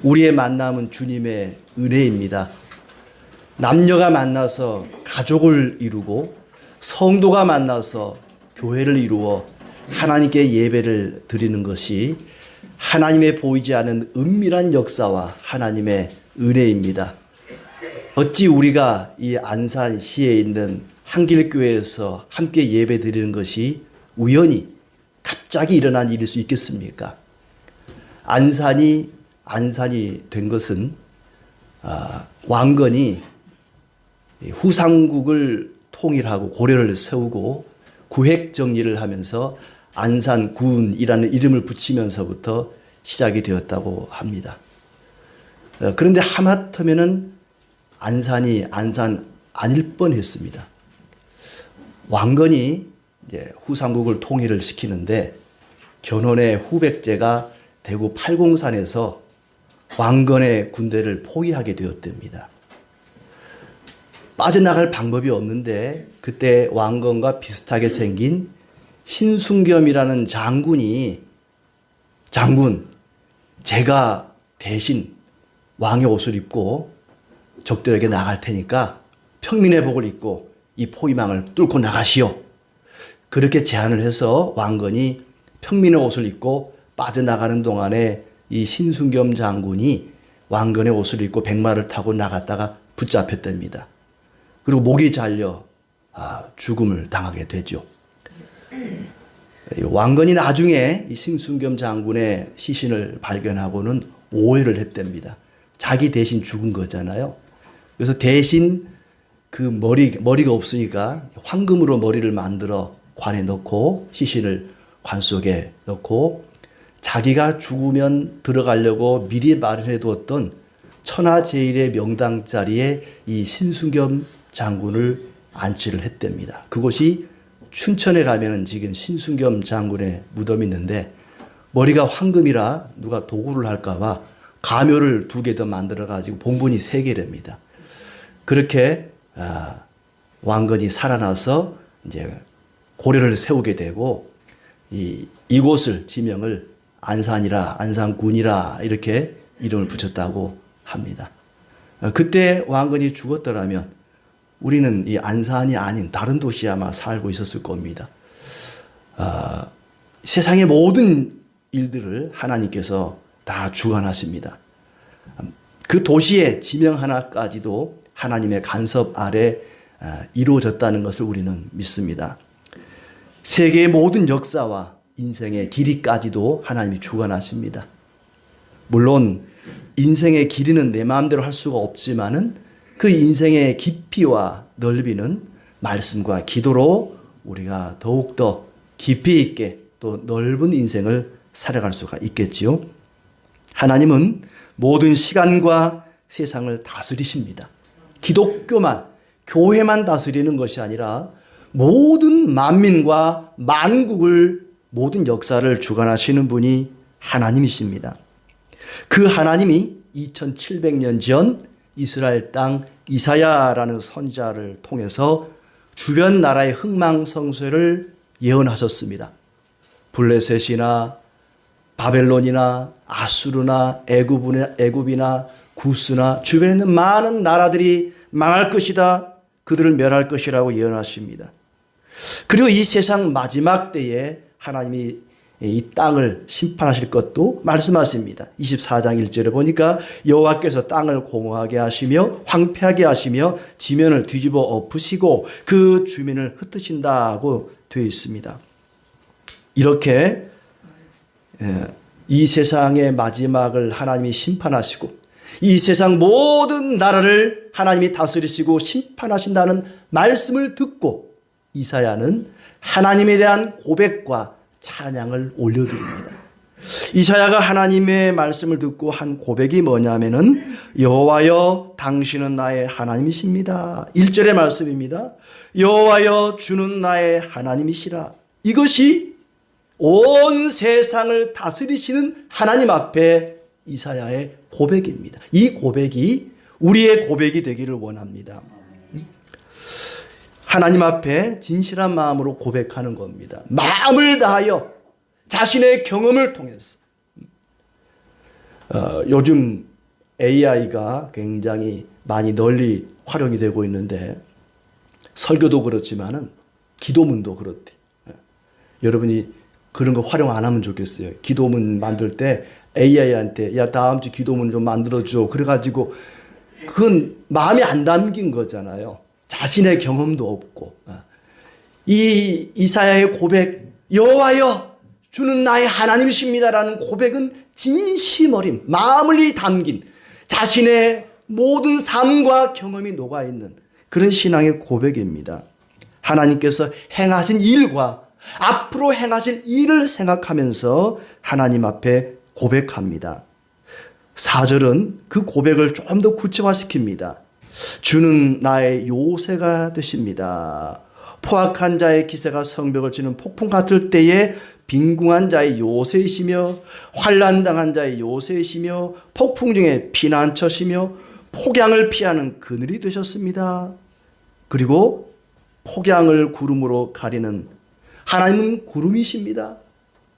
우리의 만남은 주님의 은혜입니다. 남녀가 만나서 가족을 이루고 성도가 만나서 교회를 이루어 하나님께 예배를 드리는 것이 하나님의 보이지 않은 은밀한 역사와 하나님의 은혜입니다. 어찌 우리가 이 안산시에 있는 한길교회에서 함께 예배 드리는 것이 우연히 갑자기 일어난 일일 수 있겠습니까? 안산이 된 것은 왕건이 후삼국을 통일하고 고려를 세우고 구획 정리를 하면서 안산군이라는 이름을 붙이면서부터 시작이 되었다고 합니다. 그런데 하마터면은 안산이 안산 아닐 뻔했습니다. 왕건이 이제 후삼국을 통일을 시키는데 견훤의 후백제가 대구 팔공산에서 왕건의 군대를 포위하게 되었답니다. 빠져나갈 방법이 없는데 그때 왕건과 비슷하게 생긴 신순겸이라는 장군, 제가 대신 왕의 옷을 입고 적들에게 나갈 테니까 평민의 복을 입고 이 포위망을 뚫고 나가시오. 그렇게 제안을 해서 왕건이 평민의 옷을 입고 빠져나가는 동안에 이 신순겸 장군이 왕건의 옷을 입고 백마를 타고 나갔다가 붙잡혔답니다. 그리고 목이 잘려 죽음을 당하게 되죠. 왕건이 나중에 이 신순겸 장군의 시신을 발견하고는 오해를 했답니다. 자기 대신 죽은 거잖아요. 그래서 대신 그 머리가 없으니까 황금으로 머리를 만들어 관에 넣고 시신을 관 속에 넣고 자기가 죽으면 들어가려고 미리 마련해 두었던 천하제일의 명당 자리에 이 신순겸 장군을 안치를 했답니다. 그곳이 춘천에 가면은 지금 신순겸 장군의 무덤이 있는데 머리가 황금이라 누가 도구를 할까봐 가묘를 2개 더 만들어 가지고 봉분이 3개랍니다. 그렇게 왕건이 살아나서 이제 고려를 세우게 되고 이곳을 지명을 안산군이라 이렇게 이름을 붙였다고 합니다. 그때 왕건이 죽었더라면 우리는 이 안산이 아닌 다른 도시에 아마 살고 있었을 겁니다. 세상의 모든 일들을 하나님께서 다 주관하십니다. 그 도시의 지명 하나까지도 하나님의 간섭 아래 이루어졌다는 것을 우리는 믿습니다. 세계의 모든 역사와 인생의 길이까지도 하나님이 주관하십니다. 물론 인생의 길이는 내 마음대로 할 수가 없지만은 그 인생의 깊이와 넓이는 말씀과 기도로 우리가 더욱더 깊이 있게 또 넓은 인생을 살아갈 수가 있겠지요. 하나님은 모든 시간과 세상을 다스리십니다. 기독교만, 교회만 다스리는 것이 아니라 모든 만민과 만국을, 모든 역사를 주관하시는 분이 하나님이십니다. 그 하나님이 2700년 전 이스라엘 땅 이사야라는 선지자를 통해서 주변 나라의 흥망성쇠를 예언하셨습니다. 블레셋이나 바벨론이나 아수르나 애굽이나 구스나 주변에 있는 많은 나라들이 망할 것이다. 그들을 멸할 것이라고 예언하십니다. 그리고 이 세상 마지막 때에 하나님이 이 땅을 심판하실 것도 말씀하십니다. 24장 1절에 보니까 여호와께서 땅을 공허하게 하시며 황폐하게 하시며 지면을 뒤집어 엎으시고 그 주민을 흩으신다고 되어 있습니다. 이렇게 이 세상의 마지막을 하나님이 심판하시고 이 세상 모든 나라를 하나님이 다스리시고 심판하신다는 말씀을 듣고 이사야는 하나님에 대한 고백과 찬양을 올려드립니다. 이사야가 하나님의 말씀을 듣고 한 고백이 뭐냐면은 여호와여 당신은 나의 하나님이십니다. 1절의 말씀입니다. 여호와여 주는 나의 하나님이시라. 이것이 온 세상을 다스리시는 하나님 앞에 이사야의 고백입니다. 이 고백이 우리의 고백이 되기를 원합니다. 하나님 앞에 진실한 마음으로 고백하는 겁니다. 마음을 다하여 자신의 경험을 통해서 요즘 AI가 굉장히 많이 널리 활용이 되고 있는데 설교도 그렇지만은 기도문도 그렇대. 여러분이 그런 거 활용 안 하면 좋겠어요. 기도문 만들 때 AI한테 야 다음 주 기도문 좀 만들어줘. 그래가지고 그건 마음에 안 담긴 거잖아요. 자신의 경험도 없고. 이 이사야의 고백, 여호와여 주는 나의 하나님이십니다라는 고백은 진심 어림, 마음을 담긴 자신의 모든 삶과 경험이 녹아있는 그런 신앙의 고백입니다. 하나님께서 행하신 일과 앞으로 행하실 일을 생각하면서 하나님 앞에 고백합니다. 4절은 그 고백을 좀 더 구체화시킵니다. 주는 나의 요새가 되십니다. 포악한 자의 기세가 성벽을 치는 폭풍 같을 때에 빈궁한 자의 요새이시며 환난당한 자의 요새이시며 폭풍 중에 피난처시며 폭양을 피하는 그늘이 되셨습니다. 그리고 폭양을 구름으로 가리는 하나님은 구름이십니다.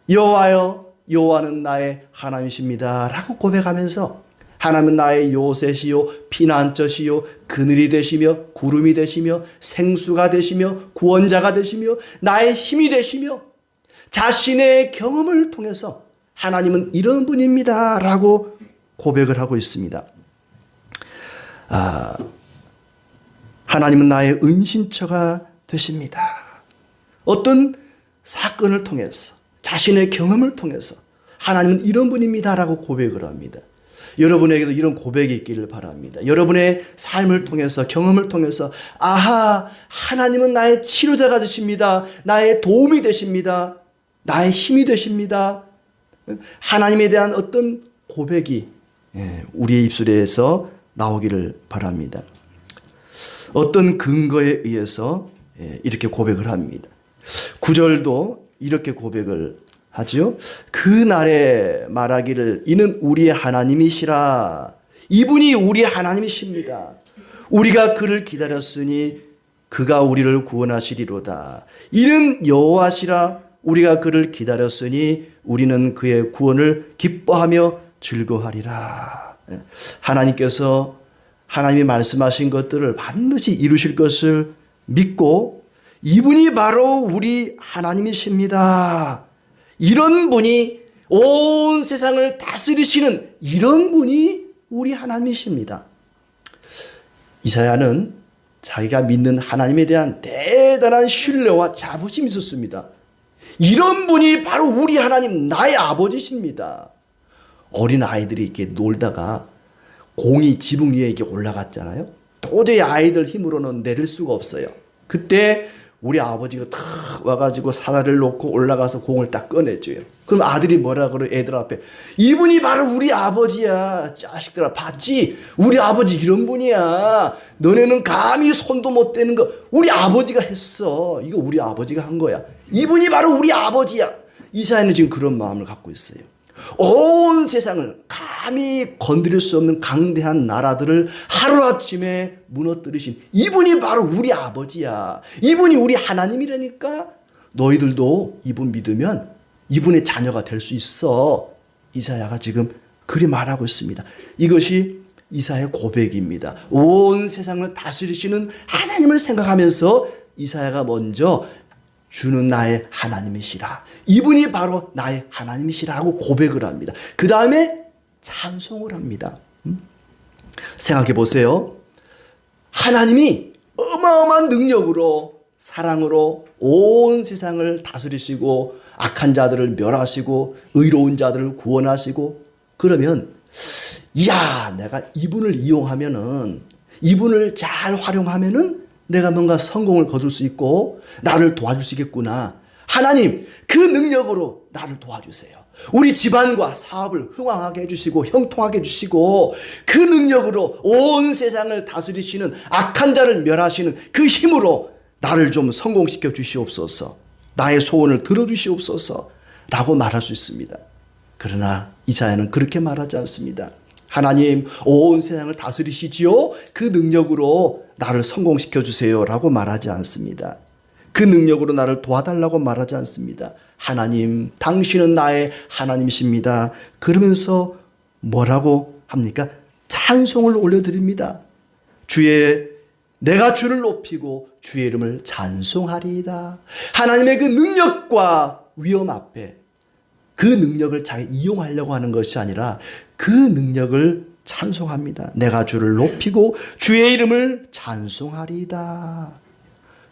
여호와여 여호와는 나의 하나님이십니다 라고 고백하면서 하나님은 나의 요새시요 피난처시요 그늘이 되시며 구름이 되시며 생수가 되시며 구원자가 되시며 나의 힘이 되시며 자신의 경험을 통해서 하나님은 이런 분입니다 라고 고백을 하고 있습니다. 하나님은 나의 은신처가 되십니다. 어떤 사건을 통해서 자신의 경험을 통해서 하나님은 이런 분입니다 라고 고백을 합니다. 여러분에게도 이런 고백이 있기를 바랍니다. 여러분의 삶을 통해서 경험을 통해서 아하 하나님은 나의 치료자가 되십니다. 나의 도움이 되십니다. 나의 힘이 되십니다. 하나님에 대한 어떤 고백이 우리의 입술에서 나오기를 바랍니다. 어떤 근거에 의해서 이렇게 고백을 합니다. 9절도 이렇게 고백을 하죠. 그날에 말하기를 이는 우리의 하나님이시라. 이분이 우리의 하나님이십니다. 우리가 그를 기다렸으니 그가 우리를 구원하시리로다. 이는 여호와시라. 우리가 그를 기다렸으니 우리는 그의 구원을 기뻐하며 즐거워하리라. 하나님께서 하나님이 말씀하신 것들을 반드시 이루실 것을 믿고 이분이 바로 우리 하나님이십니다. 이런 분이 온 세상을 다스리시는 이런 분이 우리 하나님이십니다. 이사야는 자기가 믿는 하나님에 대한 대단한 신뢰와 자부심이 있었습니다. 이런 분이 바로 우리 하나님 나의 아버지십니다. 어린 아이들이 이렇게 놀다가 공이 지붕 위에 이렇게 올라갔잖아요. 도저히 아이들 힘으로는 내릴 수가 없어요. 그때 우리 아버지가 탁 와가지고 사다리를 놓고 올라가서 공을 딱 꺼내줘요. 그럼 아들이 뭐라 그래? 애들 앞에 이분이 바로 우리 아버지야. 자식들아 봤지? 우리 아버지 이런 분이야. 너네는 감히 손도 못 대는 거 우리 아버지가 했어. 이거 우리 아버지가 한 거야. 이분이 바로 우리 아버지야. 이사야는 지금 그런 마음을 갖고 있어요. 온 세상을 감히 건드릴 수 없는 강대한 나라들을 하루아침에 무너뜨리신 이분이 바로 우리 아버지야. 이분이 우리 하나님이라니까 너희들도 이분 믿으면 이분의 자녀가 될 수 있어. 이사야가 지금 그리 말하고 있습니다. 이것이 이사야의 고백입니다. 온 세상을 다스리시는 하나님을 생각하면서 이사야가 먼저 주는 나의 하나님이시라. 이분이 바로 나의 하나님이시라고 고백을 합니다. 그 다음에 찬송을 합니다. 생각해 보세요. 하나님이 어마어마한 능력으로 사랑으로 온 세상을 다스리시고 악한 자들을 멸하시고 의로운 자들을 구원하시고 그러면 이야 내가 이분을 이용하면은 이분을 잘 활용하면은 내가 뭔가 성공을 거둘 수 있고 나를 도와주시겠구나. 하나님 그 능력으로 나를 도와주세요. 우리 집안과 사업을 흥왕하게 해주시고 형통하게 해주시고 그 능력으로 온 세상을 다스리시는 악한 자를 멸하시는 그 힘으로 나를 좀 성공시켜 주시옵소서. 나의 소원을 들어주시옵소서 라고 말할 수 있습니다. 그러나 이사야는 그렇게 말하지 않습니다. 하나님 온 세상을 다스리시지요. 그 능력으로 나를 성공시켜 주세요 라고 말하지 않습니다. 그 능력으로 나를 도와달라고 말하지 않습니다. 하나님 당신은 나의 하나님이십니다. 그러면서 뭐라고 합니까? 찬송을 올려드립니다. 내가 주를 높이고 주의 이름을 찬송하리이다. 하나님의 그 능력과 위엄 앞에 그 능력을 잘 이용하려고 하는 것이 아니라 그 능력을 찬송합니다. 내가 주를 높이고 주의 이름을 찬송하리이다.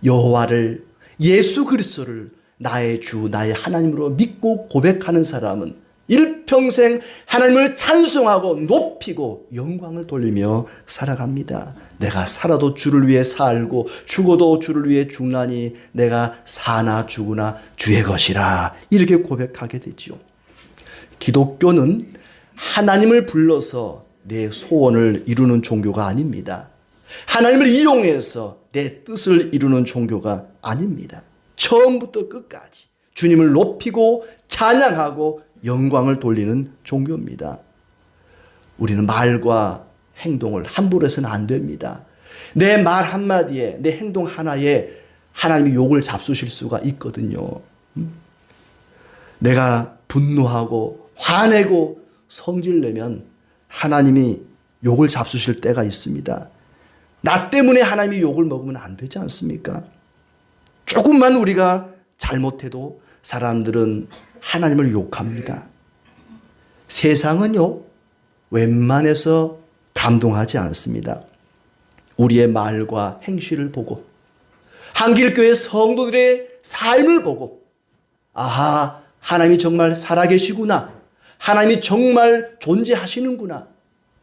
여호와를, 예수 그리스도를 나의 주, 나의 하나님으로 믿고 고백하는 사람은 일평생 하나님을 찬송하고 높이고 영광을 돌리며 살아갑니다. 내가 살아도 주를 위해 살고 죽어도 주를 위해 죽나니 내가 사나 죽으나 주의 것이라, 이렇게 고백하게 되죠. 기독교는 하나님을 불러서 내 소원을 이루는 종교가 아닙니다. 하나님을 이용해서 내 뜻을 이루는 종교가 아닙니다. 처음부터 끝까지 주님을 높이고 찬양하고 영광을 돌리는 종교입니다. 우리는 말과 행동을 함부로 해서는 안 됩니다. 내 말 한마디에, 내 행동 하나에 하나님이 욕을 잡수실 수가 있거든요. 내가 분노하고 화내고 성질내면 하나님이 욕을 잡수실 때가 있습니다. 나 때문에 하나님이 욕을 먹으면 안 되지 않습니까? 조금만 우리가 잘못해도 사람들은 하나님을 욕합니다. 세상은요, 웬만해서 감동하지 않습니다. 우리의 말과 행실을 보고, 한길교회 성도들의 삶을 보고, 아하, 하나님이 정말 살아계시구나, 하나님이 정말 존재하시는구나,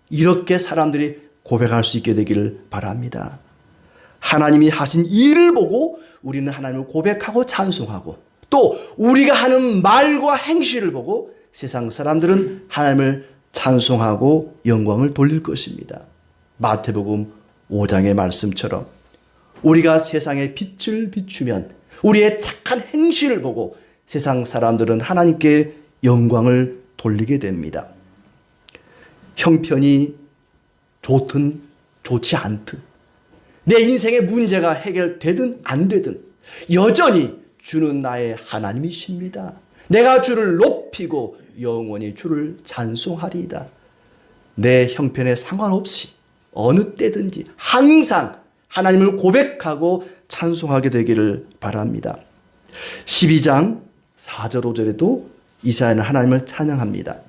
이렇게 사람들이 고백할 수 있게 되기를 바랍니다. 하나님이 하신 일을 보고 우리는 하나님을 고백하고 찬송하고, 또 우리가 하는 말과 행실을 보고 세상 사람들은 하나님을 찬송하고 영광을 돌릴 것입니다. 마태복음 5장의 말씀처럼 우리가 세상에 빛을 비추면 우리의 착한 행실을 보고 세상 사람들은 하나님께 영광을 돌리게 됩니다. 형편이 좋든 좋지 않든, 내 인생의 문제가 해결되든 안 되든 여전히 주는 나의 하나님이십니다. 내가 주를 높이고 영원히 주를 찬송하리이다. 내 형편에 상관없이 어느 때든지 항상 하나님을 고백하고 찬송하게 되기를 바랍니다. 12장 4절 5절에도 이사야는 하나님을 찬양합니다.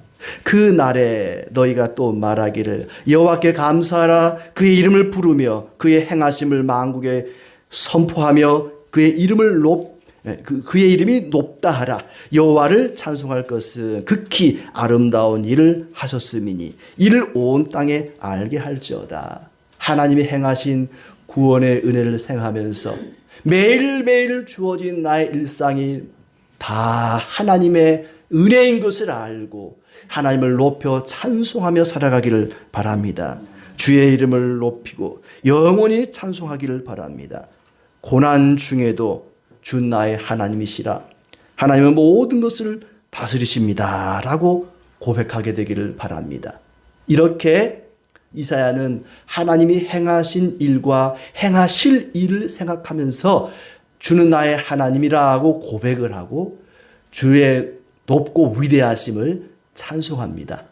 그 날에 너희가 또 말하기를 여호와께 감사하라. 그의 이름을 부르며 그의 행하심을 만국에 선포하며 그의 이름이 높다 하라. 여호와를 찬송할 것은 극히 아름다운 일을 하셨음이니 이를 온 땅에 알게 할지어다. 하나님이 행하신 구원의 은혜를 생각하면서 매일매일 주어진 나의 일상이 다 하나님의 은혜인 것을 알고 하나님을 높여 찬송하며 살아가기를 바랍니다. 주의 이름을 높이고 영원히 찬송하기를 바랍니다. 고난 중에도 주 나의 하나님이시라. 하나님은 모든 것을 다스리십니다. 라고 고백하게 되기를 바랍니다. 이렇게 이사야는 하나님이 행하신 일과 행하실 일을 생각하면서 주는 나의 하나님이라고 고백을 하고 주의 높고 위대하심을 찬송합니다.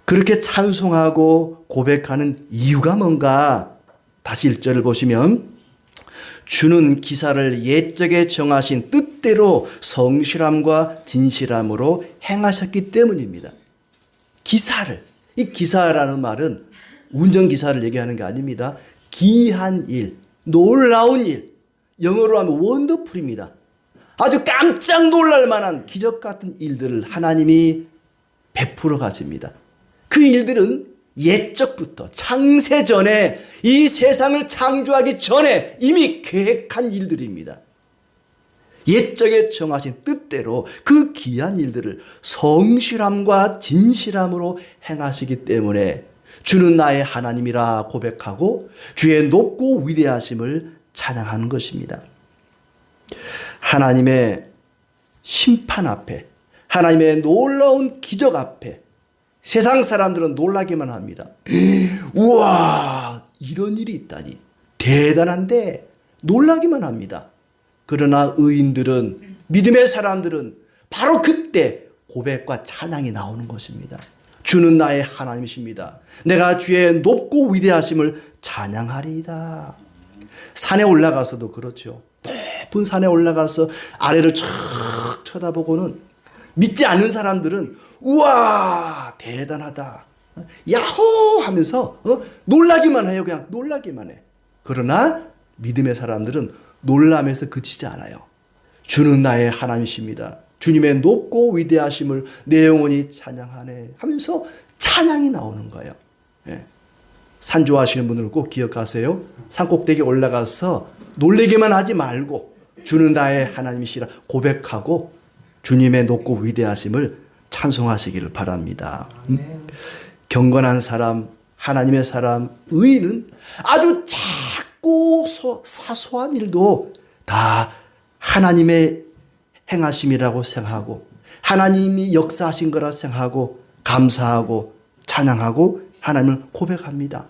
그렇게 찬송하고 고백하는 이유가 뭔가? 다시 1절을 보시면 주는 기사를 옛적에 정하신 뜻대로 성실함과 진실함으로 행하셨기 때문입니다. 기사를, 이 기사라는 말은 운전기사를 얘기하는 게 아닙니다. 기이한 일, 놀라운 일, 영어로 하면 원더풀입니다. 아주 깜짝 놀랄 만한 기적 같은 일들을 하나님이 베풀어 가십니다. 그 일들은 옛적부터 창세전에, 이 세상을 창조하기 전에 이미 계획한 일들입니다. 옛적에 정하신 뜻대로 그 귀한 일들을 성실함과 진실함으로 행하시기 때문에 주는 나의 하나님이라 고백하고 주의 높고 위대하심을 찬양하는 것입니다. 하나님의 심판 앞에, 하나님의 놀라운 기적 앞에 세상 사람들은 놀라기만 합니다. 우와, 이런 일이 있다니 대단한데 놀라기만 합니다. 그러나 의인들은, 믿음의 사람들은 바로 그때 고백과 찬양이 나오는 것입니다. 주는 나의 하나님이십니다. 내가 주의 높고 위대하심을 찬양하리이다. 산에 올라가서도 그렇죠. 높은 산에 올라가서 아래를 쫙 쳐다보고는 믿지 않는 사람들은 우와 대단하다 야호 하면서 놀라기만 해요. 그냥 놀라기만 해. 그러나 믿음의 사람들은 놀람에서 그치지 않아요. 주는 나의 하나님이십니다. 주님의 높고 위대하심을 내 영혼이 찬양하네 하면서 찬양이 나오는 거예요. 예. 산 좋아하시는 분들은 꼭 기억하세요. 산꼭대기 올라가서 놀래기만 하지 말고 주는 나의 하나님이시라 고백하고 주님의 높고 위대하심을 찬송하시기를 바랍니다. 경건한 사람, 하나님의 사람, 의인은 아주 작고 사소한 일도 다 하나님의 행하심이라고 생각하고 하나님이 역사하신 거라 생각하고 감사하고 찬양하고 하나님을 고백합니다.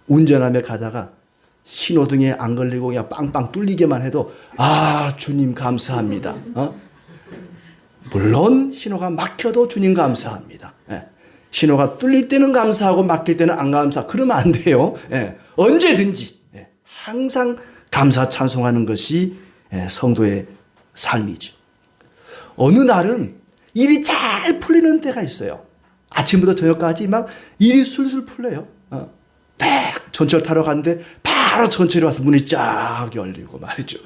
운전하며 가다가 신호등에 안 걸리고 그냥 빵빵 뚫리게만 해도 아 주님 감사합니다. 물론 신호가 막혀도 주님 감사합니다. 예. 신호가 뚫릴 때는 감사하고 막힐 때는 안 감사. 그러면 안 돼요. 예. 언제든지 항상 감사 찬송하는 것이 성도의 삶이죠. 어느 날은 일이 잘 풀리는 때가 있어요. 아침부터 저녁까지 막 일이 술술 풀려요. 딱 전철 타러 갔는데 바로 전철이 와서 문이 쫙 열리고 말이죠.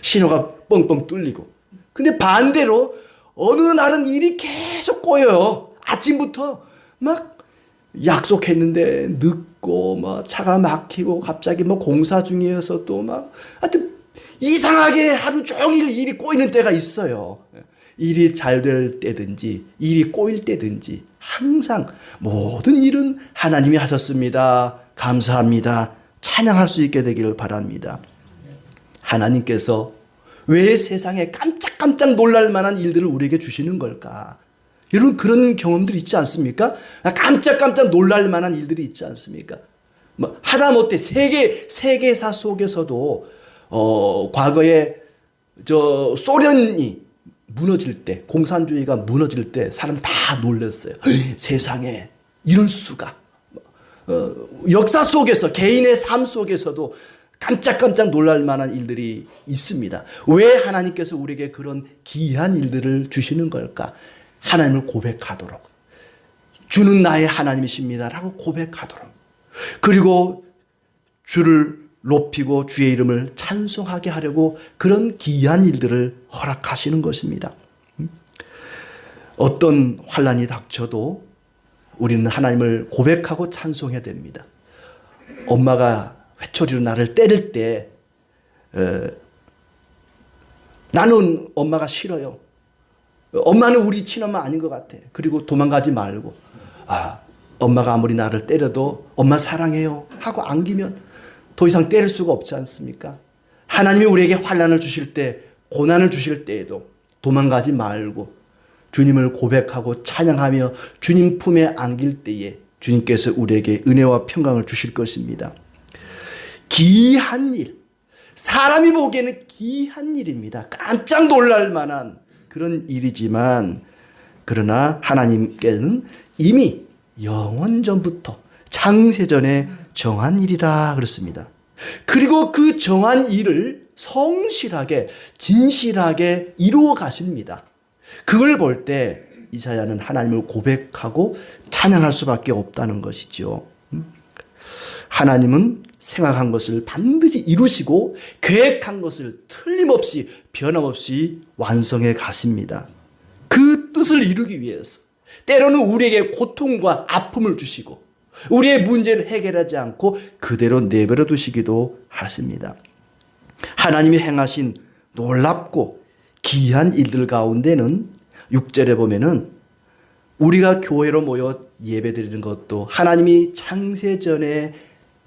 신호가 뻥뻥 뚫리고. 근데 반대로 어느 날은 일이 계속 꼬여요. 아침부터 막 약속했는데 늦고 뭐 차가 막히고 갑자기 뭐 공사 중이어서 또 막 하여튼 이상하게 하루 종일 일이 꼬이는 때가 있어요. 일이 잘 될 때든지 일이 꼬일 때든지 항상 모든 일은 하나님이 하셨습니다. 감사합니다. 찬양할 수 있게 되기를 바랍니다. 하나님께서 왜 세상에 깜짝깜짝 놀랄 만한 일들을 우리에게 주시는 걸까? 여러분 그런 경험들 있지 않습니까? 깜짝깜짝 놀랄 만한 일들이 있지 않습니까? 뭐 하다못해 세계사 속에서도 과거에 소련이 무너질 때, 공산주의가 무너질 때 사람 다 놀랐어요. 세상에 이럴 수가. 역사 속에서 개인의 삶 속에서도 깜짝깜짝 놀랄 만한 일들이 있습니다. 왜 하나님께서 우리에게 그런 귀한 일들을 주시는 걸까? 하나님을 고백하도록. 주는 나의 하나님이십니다. 라고 고백하도록. 그리고 주를 높이고 주의 이름을 찬송하게 하려고 그런 귀한 일들을 허락하시는 것입니다. 어떤 환난이 닥쳐도 우리는 하나님을 고백하고 찬송해야 됩니다. 엄마가 회초리로 나를 때릴 때 나는 엄마가 싫어요. 엄마는 우리 친엄마 아닌 것 같아. 그리고 도망가지 말고 엄마가 아무리 나를 때려도 엄마 사랑해요 하고 안기면 더 이상 때릴 수가 없지 않습니까? 하나님이 우리에게 환난을 주실 때 고난을 주실 때에도 도망가지 말고 주님을 고백하고 찬양하며 주님 품에 안길 때에 주님께서 우리에게 은혜와 평강을 주실 것입니다. 귀한 일, 사람이 보기에는 귀한 일입니다. 깜짝 놀랄 만한 그런 일이지만 그러나 하나님께는 이미 영원전부터 창세전에 정한 일이라 그렇습니다. 그리고 그 정한 일을 성실하게 진실하게 이루어 가십니다. 그걸 볼 때 이사야는 하나님을 고백하고 찬양할 수밖에 없다는 것이죠. 하나님은 생각한 것을 반드시 이루시고 계획한 것을 틀림없이 변함없이 완성해 가십니다. 그 뜻을 이루기 위해서 때로는 우리에게 고통과 아픔을 주시고 우리의 문제를 해결하지 않고 그대로 내버려 두시기도 하십니다. 하나님이 행하신 놀랍고 귀한 일들 가운데는 6절에 보면은 우리가 교회로 모여 예배드리는 것도 하나님이 창세전에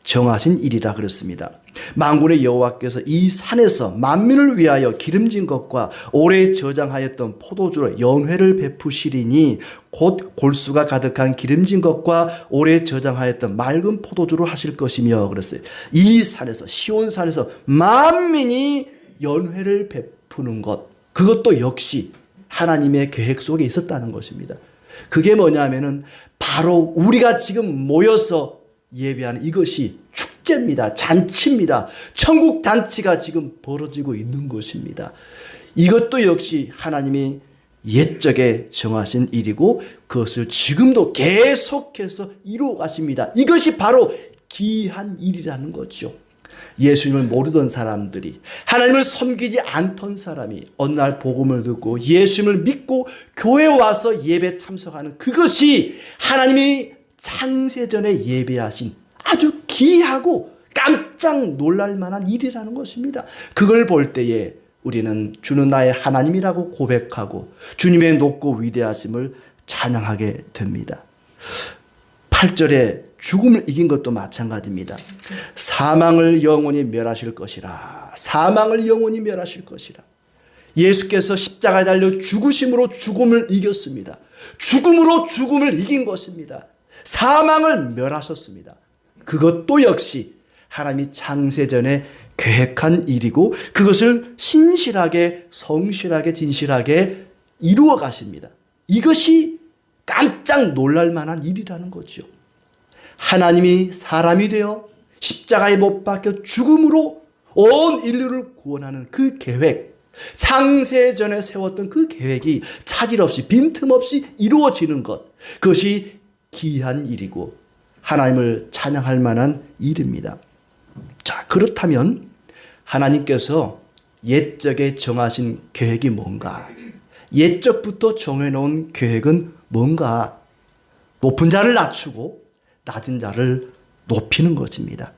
정하신 일이라 그렇습니다. 만군의 여호와께서 이 산에서 만민을 위하여 기름진 것과 오래 저장하였던 포도주로 연회를 베푸시리니 곧 골수가 가득한 기름진 것과 오래 저장하였던 맑은 포도주로 하실 것이며 그랬어요. 이 산에서 시온산에서 만민이 연회를 베푸는 것, 그것도 역시 하나님의 계획 속에 있었다는 것입니다. 그게 뭐냐면은 바로 우리가 지금 모여서 예배하는 이것이 축제입니다. 잔치입니다. 천국 잔치가 지금 벌어지고 있는 것입니다. 이것도 역시 하나님이 옛적에 정하신 일이고 그것을 지금도 계속해서 이루어 가십니다. 이것이 바로 귀한 일이라는 거죠. 예수님을 모르던 사람들이, 하나님을 섬기지 않던 사람이 어느 날 복음을 듣고 예수님을 믿고 교회에 와서 예배 참석하는 그것이 하나님이 창세전에 예배하신 아주 귀하고 깜짝 놀랄 만한 일이라는 것입니다. 그걸 볼 때에 우리는 주는 나의 하나님이라고 고백하고 주님의 높고 위대하심을 찬양하게 됩니다. 8절에 죽음을 이긴 것도 마찬가지입니다. 사망을 영원히 멸하실 것이라. 사망을 영원히 멸하실 것이라. 예수께서 십자가에 달려 죽으심으로 죽음을 이겼습니다. 죽음으로 죽음을 이긴 것입니다. 사망을 멸하셨습니다. 그것도 역시 하나님이 창세전에 계획한 일이고 그것을 신실하게 성실하게 진실하게 이루어 가십니다. 이것이 깜짝 놀랄 만한 일이라는 거죠. 하나님이 사람이 되어 십자가에 못 박혀 죽음으로 온 인류를 구원하는 그 계획, 창세전에 세웠던 그 계획이 차질 없이 빈틈없이 이루어지는 것, 그것이 귀한 일이고 하나님을 찬양할 만한 일입니다. 자, 그렇다면 하나님께서 옛적에 정하신 계획이 뭔가? 옛적부터 정해놓은 계획은 뭔가? 높은 자를 낮추고 낮은 자를 높이는 것입니다.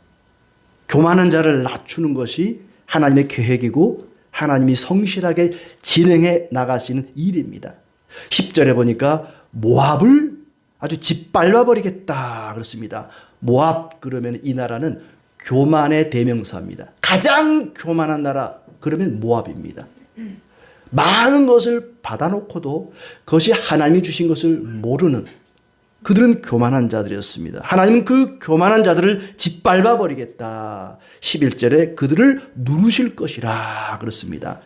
교만한 자를 낮추는 것이 하나님의 계획이고 하나님이 성실하게 진행해 나가시는 일입니다. 10절에 보니까 모압을 아주 짓밟아 버리겠다 그렇습니다. 모압 그러면 이 나라는 교만의 대명사입니다. 가장 교만한 나라 그러면 모압입니다. 많은 것을 받아놓고도 그것이 하나님이 주신 것을 모르는 그들은 교만한 자들이었습니다. 하나님은 그 교만한 자들을 짓밟아 버리겠다. 11절에 그들을 누르실 것이라 그렇습니다.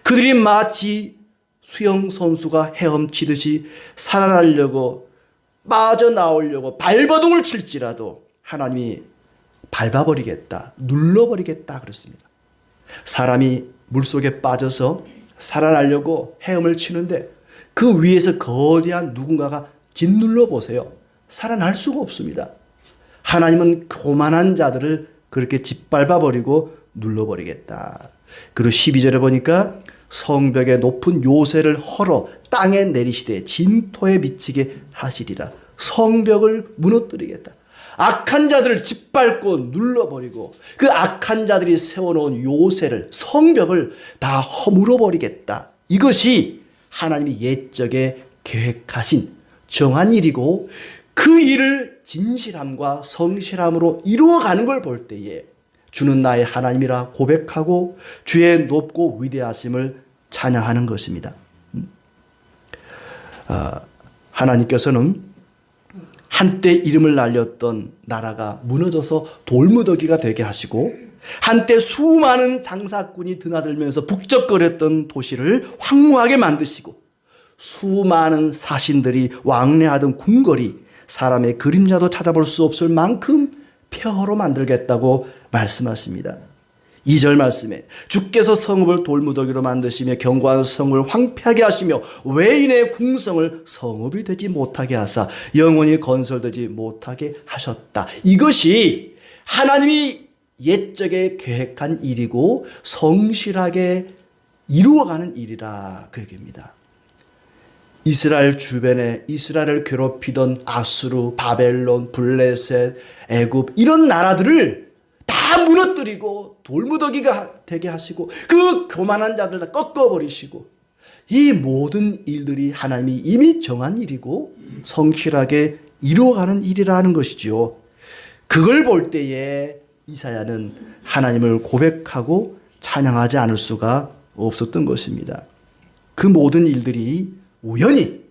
그들이 마치 수영 선수가 헤엄치듯이 살아나려고 빠져나오려고 발버둥을 칠지라도 하나님이 밟아버리겠다, 눌러버리겠다 그렇습니다. 사람이 물속에 빠져서 살아나려고 헤엄을 치는데 그 위에서 거대한 누군가가 짓눌러 보세요. 살아날 수가 없습니다. 하나님은 교만한 자들을 그렇게 짓밟아버리고 눌러버리겠다. 그리고 12절에 보니까 성벽의 높은 요새를 헐어 땅에 내리시되 진토에 미치게 하시리라. 성벽을 무너뜨리겠다. 악한 자들을 짓밟고 눌러버리고 그 악한 자들이 세워놓은 요새를 성벽을 다 허물어버리겠다. 이것이 하나님이 옛적에 계획하신 정한 일이고 그 일을 진실함과 성실함으로 이루어가는 걸 볼 때에 주는 나의 하나님이라 고백하고 주의 높고 위대하심을 찬양하는 것입니다. 하나님께서는 한때 이름을 날렸던 나라가 무너져서 돌무더기가 되게 하시고 한때 수많은 장사꾼이 드나들면서 북적거렸던 도시를 황무하게 만드시고 수많은 사신들이 왕래하던 궁궐이 사람의 그림자도 찾아볼 수 없을 만큼 폐허로 만들겠다고 말씀하십니다. 2절 말씀에 주께서 성읍을 돌무더기로 만드시며 견고한 성을 황폐하게 하시며 외인의 궁성을 성읍이 되지 못하게 하사 영원히 건설되지 못하게 하셨다. 이것이 하나님이 옛적에 계획한 일이고 성실하게 이루어가는 일이라 그 얘기입니다. 이스라엘 주변에 이스라엘을 괴롭히던 아수르, 바벨론, 블레셋, 애굽 이런 나라들을 다 무너뜨리고 돌무더기가 되게 하시고 그 교만한 자들 다 꺾어버리시고 이 모든 일들이 하나님이 이미 정한 일이고 성실하게 이루어가는 일이라는 것이죠. 그걸 볼 때에 이사야는 하나님을 고백하고 찬양하지 않을 수가 없었던 것입니다. 그 모든 일들이 우연히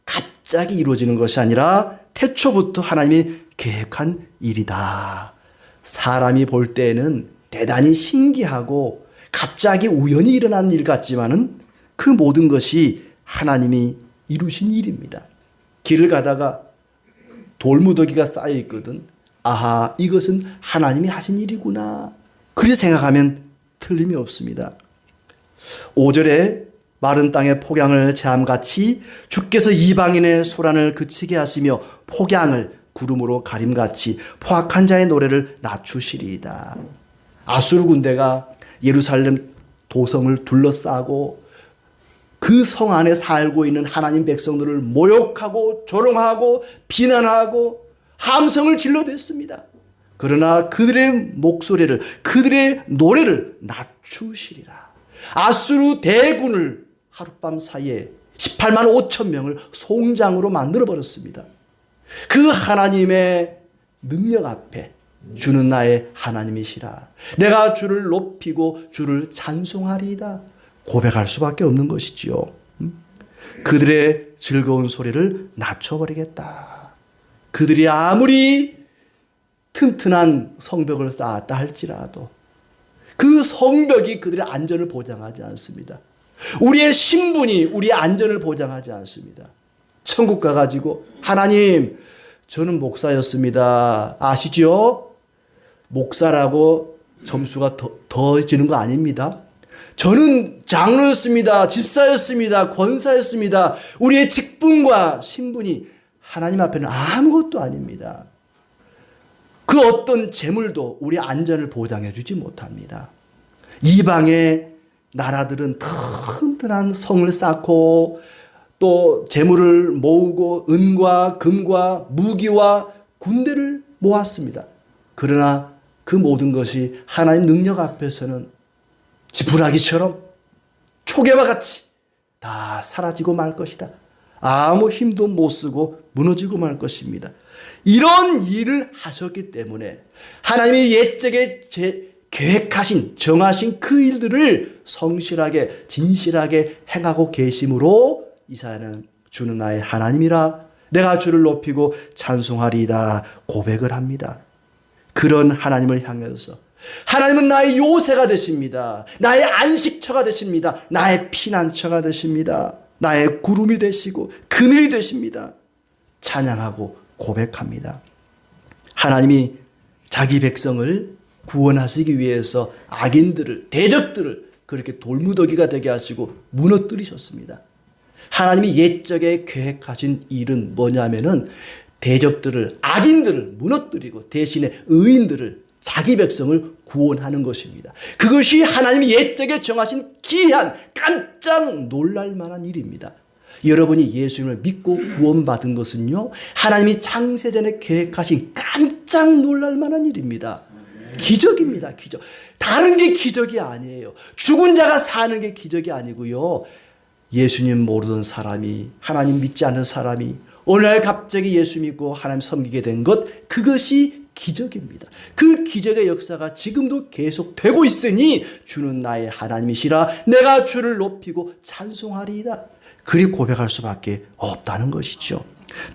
갑자기 이루어지는 것이 아니라 태초부터 하나님이 계획한 일이다. 사람이 볼 때에는 대단히 신기하고 갑자기 우연히 일어난 일 같지만은 그 모든 것이 하나님이 이루신 일입니다. 길을 가다가 돌무더기가 쌓여 있거든. 아하, 이것은 하나님이 하신 일이구나. 그리 생각하면 틀림이 없습니다. 5절에 마른 땅의 폭양을 재함같이 주께서 이방인의 소란을 그치게 하시며 폭양을 구름으로 가림같이 포악한 자의 노래를 낮추시리이다. 아수르 군대가 예루살렘 도성을 둘러싸고 그 성 안에 살고 있는 하나님 백성들을 모욕하고 조롱하고 비난하고 함성을 질러댔습니다. 그러나 그들의 목소리를, 그들의 노래를 낮추시리라. 아수르 대군을 하룻밤 사이에 18만 5천 명을 송장으로 만들어버렸습니다. 그 하나님의 능력 앞에 주는 나의 하나님이시라. 내가 주를 높이고 주를 찬송하리이다. 고백할 수밖에 없는 것이지요. 그들의 즐거운 소리를 낮춰버리겠다. 그들이 아무리 튼튼한 성벽을 쌓았다 할지라도 그 성벽이 그들의 안전을 보장하지 않습니다. 우리의 신분이 우리의 안전을 보장하지 않습니다. 천국 가가지고 하나님, 저는 목사였습니다. 아시죠? 목사라고 점수가 더해지는 거 아닙니다. 저는 장로였습니다. 집사였습니다. 권사였습니다. 우리의 직분과 신분이 하나님 앞에는 아무것도 아닙니다. 그 어떤 재물도 우리 안전을 보장해 주지 못합니다. 이방의 나라들은 튼튼한 성을 쌓고 또 재물을 모으고 은과 금과 무기와 군대를 모았습니다. 그러나 그 모든 것이 하나님 능력 앞에서는 지푸라기처럼 초계와 같이 다 사라지고 말 것이다. 아무 힘도 못 쓰고 무너지고 말 것입니다. 이런 일을 하셨기 때문에 하나님이 옛적에 계획하신 정하신 그 일들을 성실하게 진실하게 행하고 계심으로 이사야는 주는 나의 하나님이라 내가 주를 높이고 찬송하리이다 고백을 합니다. 그런 하나님을 향해서 하나님은 나의 요새가 되십니다. 나의 안식처가 되십니다. 나의 피난처가 되십니다. 나의 구름이 되시고 그늘이 되십니다. 찬양하고 고백합니다. 하나님이 자기 백성을 구원하시기 위해서 악인들을, 대적들을 그렇게 돌무더기가 되게 하시고 무너뜨리셨습니다. 하나님이 옛적에 계획하신 일은 뭐냐면은 대적들을, 악인들을 무너뜨리고 대신에 의인들을, 자기 백성을 구원하는 것입니다. 그것이 하나님이 옛적에 정하신 기이한 깜짝 놀랄 만한 일입니다. 여러분이 예수님을 믿고 구원받은 것은요, 하나님이 창세전에 계획하신 깜짝 놀랄 만한 일입니다. 기적입니다. 기적. 다른 게 기적이 아니에요. 죽은 자가 사는 게 기적이 아니고요. 예수님 모르던 사람이, 하나님 믿지 않는 사람이 어느 날 갑자기 예수 믿고 하나님 섬기게 된 것, 그것이 기적입니다. 그 기적의 역사가 지금도 계속되고 있으니 주는 나의 하나님이시라 내가 주를 높이고 찬송하리이다. 그리 고백할 수밖에 없다는 것이죠.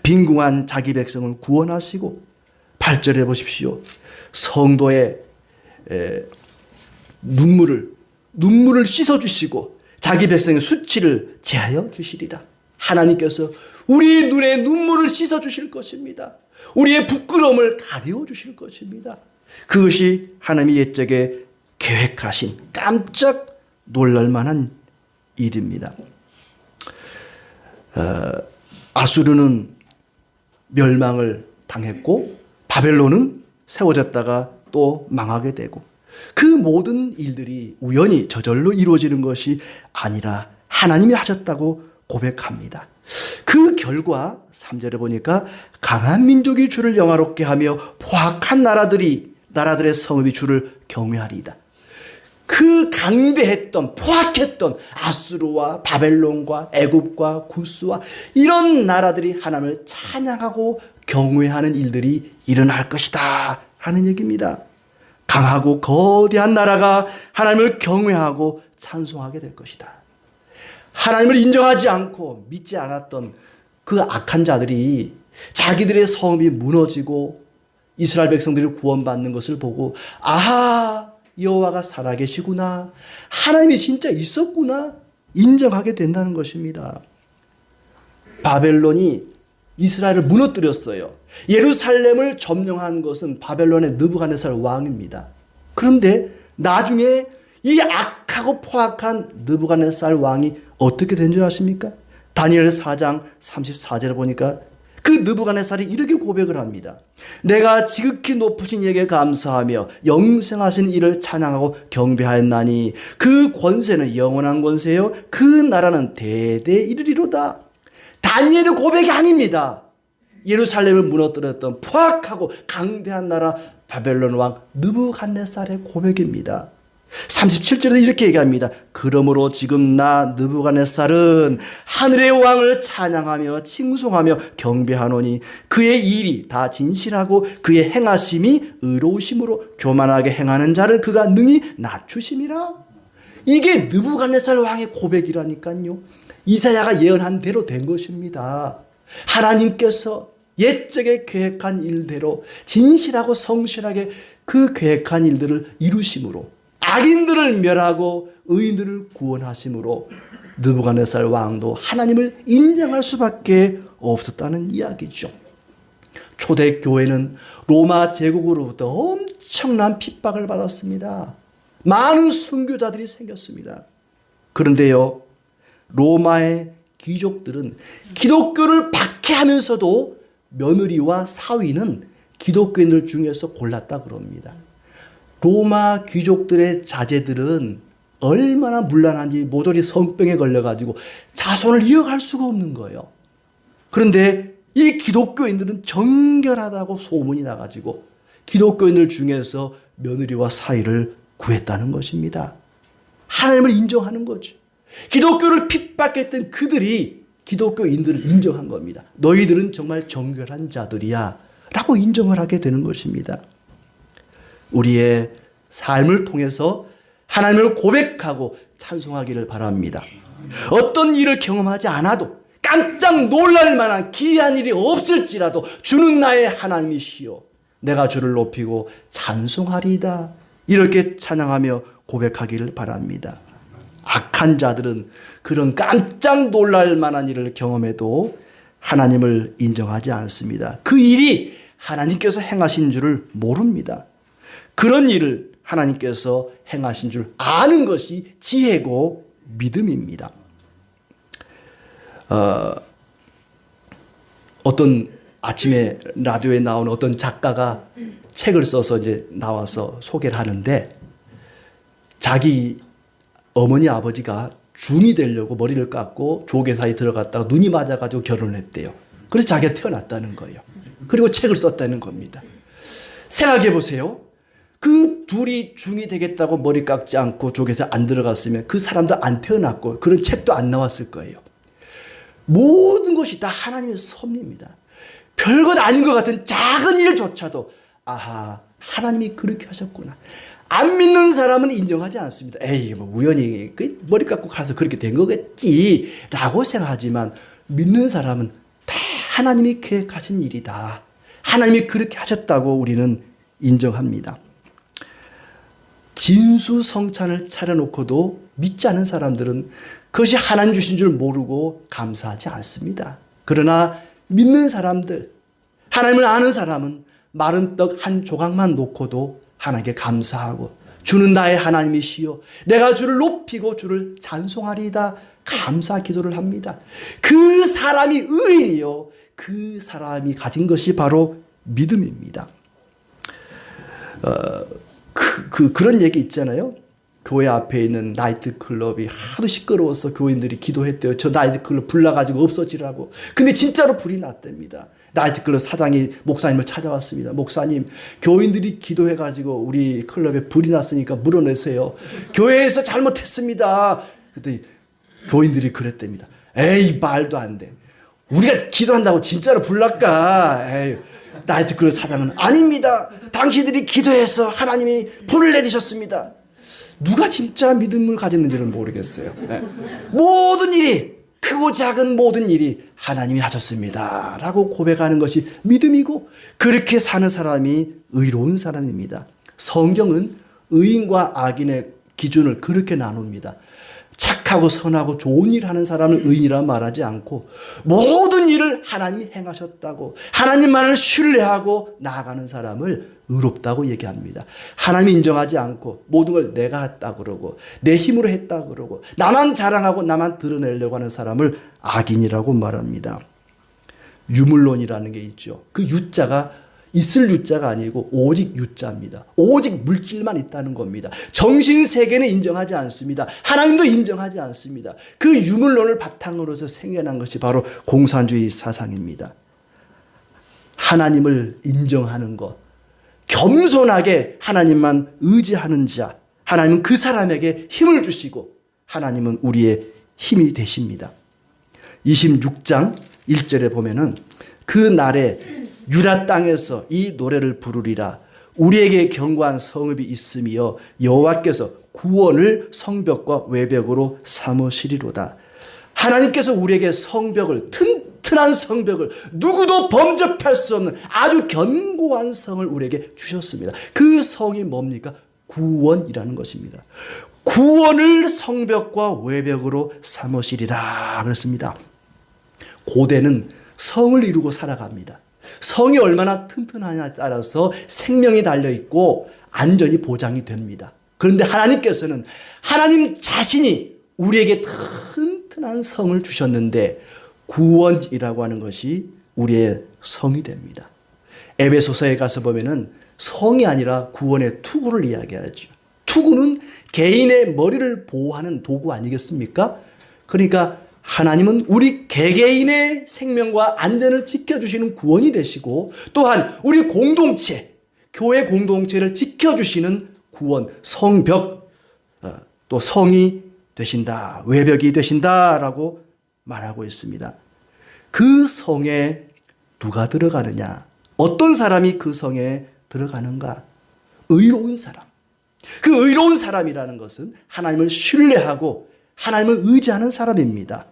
빈궁한 자기 백성을 구원하시고 8절에 보십시오. 성도의 눈물을 씻어주시고 자기 백성의 수치를 제하여 주시리라. 하나님께서 우리 눈에 눈물을 씻어주실 것입니다. 우리의 부끄러움을 가려 주실 것입니다. 그것이 하나님이 옛적에 계획하신 깜짝 놀랄 만한 일입니다. 아수르는 멸망을 당했고 바벨론은 세워졌다가 또 망하게 되고 그 모든 일들이 우연히 저절로 이루어지는 것이 아니라 하나님이 하셨다고 고백합니다. 그 결과 3절에 보니까 강한 민족이 주를 영화롭게 하며 포악한 나라들의 성읍이 주를 경외하리이다. 그 강대했던 포악했던 아수르와 바벨론과 애굽과 구스와 이런 나라들이 하나님을 찬양하고 경외하는 일들이 일어날 것이다 하는 얘기입니다. 강하고 거대한 나라가 하나님을 경외하고 찬송하게 될 것이다. 하나님을 인정하지 않고 믿지 않았던 그 악한 자들이 자기들의 성읍이 무너지고 이스라엘 백성들이 구원받는 것을 보고 아하, 여호와가 살아계시구나, 하나님이 진짜 있었구나 인정하게 된다는 것입니다. 바벨론이 이스라엘을 무너뜨렸어요. 예루살렘을 점령한 것은 바벨론의 느부갓네살 왕입니다. 그런데 나중에 이 악하고 포악한 느부갓네살 왕이 어떻게 된 줄 아십니까? 다니엘 4장 34절에 보니까 그 느부갓네살이 이렇게 고백을 합니다. 내가 지극히 높으신 이에게 감사하며 영생하신 이를 찬양하고 경배하였나니 그 권세는 영원한 권세요 그 나라는 대대 이르리로다. 다니엘의 고백이 아닙니다. 예루살렘을 무너뜨렸던 포악하고 강대한 나라 바벨론 왕 느부갓네살의 고백입니다. 37절에 이렇게 얘기합니다. 그러므로 지금 나 느부갓네살은 하늘의 왕을 찬양하며 칭송하며 경배하노니 그의 일이 다 진실하고 그의 행하심이 의로우심으로 교만하게 행하는 자를 그가 능히 낮추심이라. 이게 느부갓네살 왕의 고백이라니까요. 이사야가 예언한 대로 된 것입니다. 하나님께서 옛적에 계획한 일대로 진실하고 성실하게 그 계획한 일들을 이루심으로 악인들을 멸하고 의인들을 구원하심으로 느부갓네살 왕도 하나님을 인정할 수밖에 없었다는 이야기죠. 초대 교회는 로마 제국으로부터 엄청난 핍박을 받았습니다. 많은 순교자들이 생겼습니다. 그런데요, 로마의 귀족들은 기독교를 박해하면서도 며느리와 사위는 기독교인들 중에서 골랐다 그럽니다. 로마 귀족들의 자제들은 얼마나 문란한지 모조리 성병에 걸려가지고 자손을 이어갈 수가 없는 거예요. 그런데 이 기독교인들은 정결하다고 소문이 나가지고 기독교인들 중에서 며느리와 사위를 구했다는 것입니다. 하나님을 인정하는 거죠. 기독교를 핍박했던 그들이 기독교인들을 인정한 겁니다. 너희들은 정말 정결한 자들이야 라고 인정을 하게 되는 것입니다. 우리의 삶을 통해서 하나님을 고백하고 찬송하기를 바랍니다. 어떤 일을 경험하지 않아도 깜짝 놀랄 만한 기이한 일이 없을지라도 주는 나의 하나님이시여 내가 주를 높이고 찬송하리이다. 이렇게 찬양하며 고백하기를 바랍니다. 악한 자들은 그런 깜짝 놀랄 만한 일을 경험해도 하나님을 인정하지 않습니다. 그 일이 하나님께서 행하신 줄을 모릅니다. 그런 일을 하나님께서 행하신 줄 아는 것이 지혜고 믿음입니다. 어떤 아침에 라디오에 나오는 어떤 작가가 책을 써서 이제 나와서 소개를 하는데 자기 어머니 아버지가 중이 되려고 머리를 깎고 조계사에 들어갔다가 눈이 맞아가지고 결혼을 했대요. 그래서 자기가 태어났다는 거예요. 그리고 책을 썼다는 겁니다. 생각해 보세요. 그 둘이 중이 되겠다고 머리 깎지 않고 조계사에 안 들어갔으면 그 사람도 안 태어났고 그런 책도 안 나왔을 거예요. 모든 것이 다 하나님의 섭리입니다. 별것 아닌 것 같은 작은 일조차도 아하 하나님이 그렇게 하셨구나. 안 믿는 사람은 인정하지 않습니다. 에이 뭐 우연히 그 머리 깎고 가서 그렇게 된 거겠지 라고 생각하지만 믿는 사람은 다 하나님이 계획하신 일이다. 하나님이 그렇게 하셨다고 우리는 인정합니다. 진수성찬을 차려놓고도 믿지 않은 사람들은 그것이 하나님 주신 줄 모르고 감사하지 않습니다. 그러나 믿는 사람들, 하나님을 아는 사람은 마른 떡 한 조각만 놓고도 하나님께 감사하고 주는 나의 하나님이시여 내가 주를 높이고 주를 찬송하리이다 감사 기도를 합니다. 그 사람이 의인이요 그 사람이 가진 것이 바로 믿음입니다. 그런 얘기 있잖아요. 교회 앞에 있는 나이트클럽이 하도 시끄러워서 교인들이 기도했대요. 저 나이트클럽 불 나가지고 없어지라고. 근데 진짜로 불이 났답니다. 나이트클럽 사장이 목사님을 찾아왔습니다. 목사님, 교인들이 기도해가지고 우리 클럽에 불이 났으니까 물어내세요. 교회에서 잘못했습니다. 그랬더니 교인들이 그랬답니다. 에이, 말도 안 돼. 우리가 기도한다고 진짜로 불 날까? 에이, 나이트클럽 사장은 아닙니다. 당신들이 기도해서 하나님이 불을 내리셨습니다. 누가 진짜 믿음을 가졌는지는 모르겠어요. 네. 모든 일이 크고 작은 모든 일이 하나님이 하셨습니다 라고 고백하는 것이 믿음이고 그렇게 사는 사람이 의로운 사람입니다. 성경은 의인과 악인의 기준을 그렇게 나눕니다. 착하고 선하고 좋은 일 하는 사람을 의인이라 말하지 않고 모든 일을 하나님이 행하셨다고 하나님만을 신뢰하고 나아가는 사람을 의롭다고 얘기합니다. 하나님이 인정하지 않고 모든 걸 내가 했다 그러고 내 힘으로 했다 그러고 나만 자랑하고 나만 드러내려고 하는 사람을 악인이라고 말합니다. 유물론이라는 게 있죠. 그 유자가 있을 유자가 아니고 오직 유자입니다. 오직 물질만 있다는 겁니다. 정신세계는 인정하지 않습니다. 하나님도 인정하지 않습니다. 그 유물론을 바탕으로서 생겨난 것이 바로 공산주의 사상입니다. 하나님을 인정하는 것, 겸손하게 하나님만 의지하는 자, 하나님은 그 사람에게 힘을 주시고 하나님은 우리의 힘이 되십니다. 26장 1절에 보면은 그 날에 유다 땅에서 이 노래를 부르리라. 우리에게 견고한 성읍이 있으며 여호와께서 구원을 성벽과 외벽으로 삼으시리로다. 하나님께서 우리에게 성벽을, 튼튼한 성벽을, 누구도 범접할 수 없는 아주 견고한 성을 우리에게 주셨습니다. 그 성이 뭡니까? 구원이라는 것입니다. 구원을 성벽과 외벽으로 삼으시리라 그랬습니다. 고대는 성을 이루고 살아갑니다. 성이 얼마나 튼튼하냐에 따라서 생명이 달려있고 안전이 보장이 됩니다. 그런데 하나님께서는 하나님 자신이 우리에게 튼튼한 성을 주셨는데 구원이라고 하는 것이 우리의 성이 됩니다. 에베소서에 가서 보면은 성이 아니라 구원의 투구를 이야기하죠. 투구는 개인의 머리를 보호하는 도구 아니겠습니까? 그러니까 하나님은 우리 개개인의 생명과 안전을 지켜주시는 구원이 되시고 또한 우리 공동체, 교회 공동체를 지켜주시는 구원, 성벽, 또 성이 되신다, 외벽이 되신다라고 말하고 있습니다. 그 성에 누가 들어가느냐? 어떤 사람이 그 성에 들어가는가? 의로운 사람. 그 의로운 사람이라는 것은 하나님을 신뢰하고 하나님을 의지하는 사람입니다.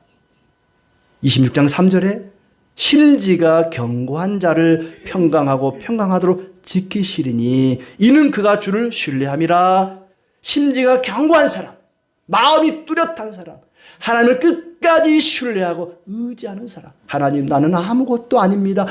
26장 3절에 심지가 견고한 자를 평강하고 평강하도록 지키시리니 이는 그가 주를 신뢰함이라. 심지가 견고한 사람, 마음이 뚜렷한 사람, 하나님을 끝까지 신뢰하고 의지하는 사람. 하나님, 나는 아무것도 아닙니다.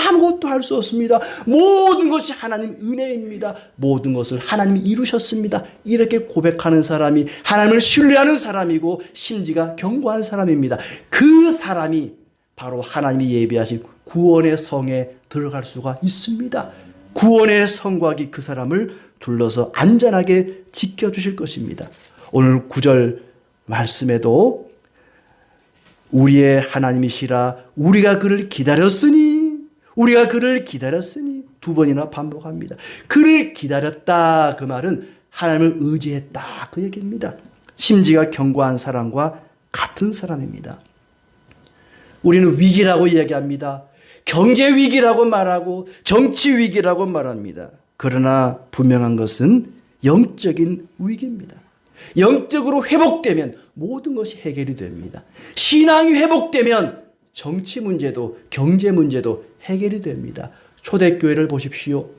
아무것도 할 수 없습니다. 모든 것이 하나님 은혜입니다. 모든 것을 하나님이 이루셨습니다. 이렇게 고백하는 사람이 하나님을 신뢰하는 사람이고 심지가 견고한 사람입니다. 그 사람이 바로 하나님이 예비하신 구원의 성에 들어갈 수가 있습니다. 구원의 성곽이 그 사람을 둘러서 안전하게 지켜주실 것입니다. 오늘 9절 말씀에도 우리의 하나님이시라 우리가 그를 기다렸으니 두 번이나 반복합니다. 그를 기다렸다, 그 말은 하나님을 의지했다 그 얘기입니다. 심지가 견고한 사람과 같은 사람입니다. 우리는 위기라고 이야기합니다. 경제 위기라고 말하고 정치 위기라고 말합니다. 그러나 분명한 것은 영적인 위기입니다. 영적으로 회복되면 모든 것이 해결이 됩니다. 신앙이 회복되면 정치 문제도 경제 문제도 해결이 됩니다. 초대교회를 보십시오.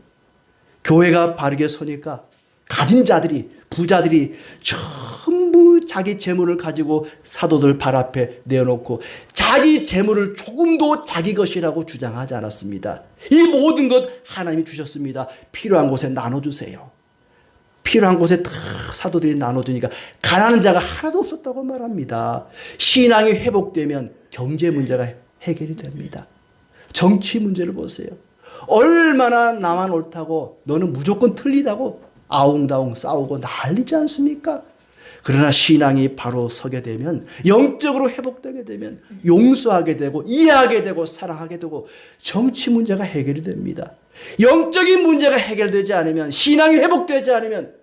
교회가 바르게 서니까 가진 자들이, 부자들이 전부 자기 재물을 가지고 사도들 발 앞에 내어놓고 자기 재물을 조금도 자기 것이라고 주장하지 않았습니다. 이 모든 것 하나님이 주셨습니다. 필요한 곳에 나눠주세요. 필요한 곳에 다 사도들이 나눠주니까 가난한 자가 하나도 없었다고 말합니다. 신앙이 회복되면 경제 문제가 해결이 됩니다. 정치 문제를 보세요. 얼마나 나만 옳다고 너는 무조건 틀리다고 아웅다웅 싸우고 난리지 않습니까? 그러나 신앙이 바로 서게 되면, 영적으로 회복되게 되면 용서하게 되고 이해하게 되고 사랑하게 되고 정치 문제가 해결이 됩니다. 영적인 문제가 해결되지 않으면, 신앙이 회복되지 않으면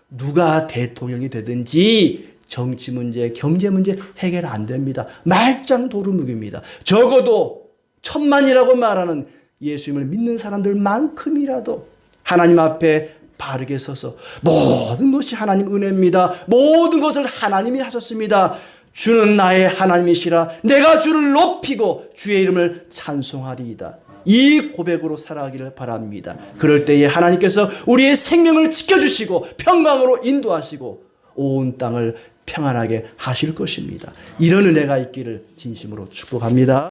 누가 대통령이 되든지 정치 문제, 경제 문제 해결 안 됩니다. 말짱 도루묵입니다. 적어도 1000만이라고 말하는 예수님을 믿는 사람들만큼이라도 하나님 앞에 바르게 서서 모든 것이 하나님 은혜입니다. 모든 것을 하나님이 하셨습니다. 주는 나의 하나님이시라 내가 주를 높이고 주의 이름을 찬송하리이다. 이 고백으로 살아가기를 바랍니다. 그럴 때에 하나님께서 우리의 생명을 지켜주시고 평강으로 인도하시고 온 땅을 평안하게 하실 것입니다. 이런 은혜가 있기를 진심으로 축복합니다.